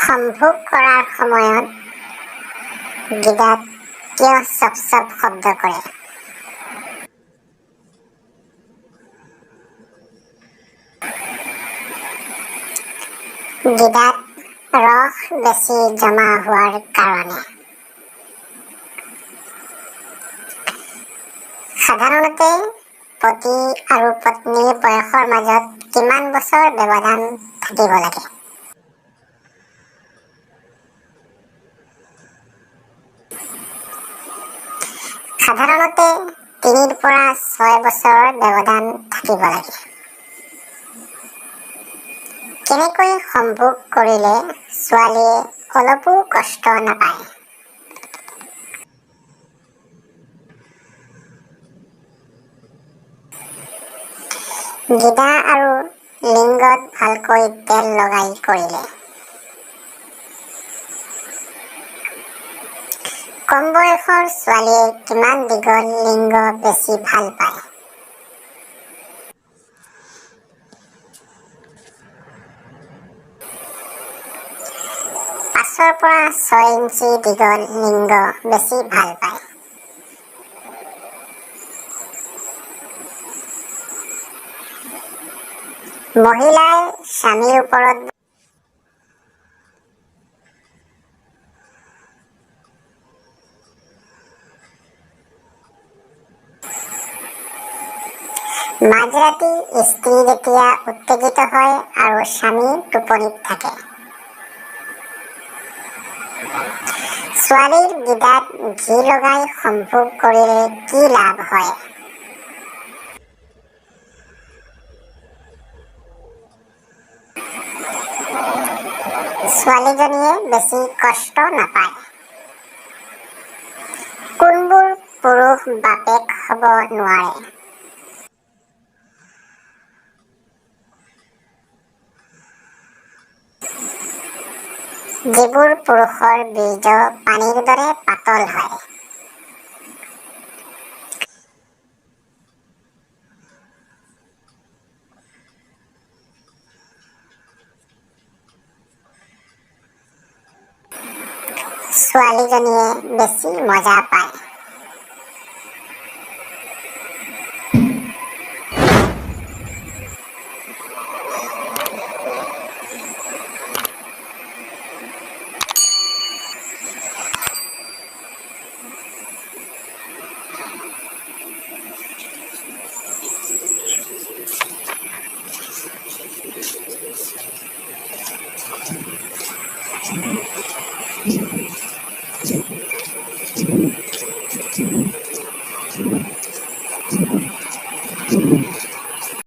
সম্ভোগ কৰাৰ সময়ত গিদাত কিয় চপ চপ শব্দ কৰে? গিদাত ৰস বেছি জমা হোৱাৰ কাৰণে। সাধাৰণতে পতি আৰু পত্নীৰ বয়সৰ মাজত কিমান বছৰ ব্যৱধান থাকিব লাগে? সাধাৰণতে 3 পৰা 6 বছৰ ব্যৱধান থাকিব লাগে। কেনেকৈ সম্ভোগ কৰিলে ছোৱালীয়ে অলপো কষ্ট নাপায়? গিদা আৰু লিংগত ভালকৈ তেল লগাই কৰিলে। কম বয়সৰ ছোৱালীয়ে কিমান দীঘল লিংগ বেছি ভাল পায়? 5 পৰা 6 ইঞ্চি দীঘল লিংগ বেছি ভাল পায়। মহিলাই স্বামীৰ ওপৰত মাজৰাতি স্ত্ৰী যেতিয়া উত্তেজিত হয় আৰু স্বামী টোপনিত থাকে, ছোৱালীৰ গিদাত ঘি লগাই সম্ভোগ কৰিলে কি লাভ হয়? ছোৱালীজনীয়ে বেছি কষ্ট নাপায়। কোনবোৰ পুৰুষ বাপেক হ'ব নোৱাৰে? যিবোৰ পুৰুষৰ বীৰ্য পানীৰ দৰে পাতল হয়। ছোৱালীজনীয়ে বেছি মজা পায়।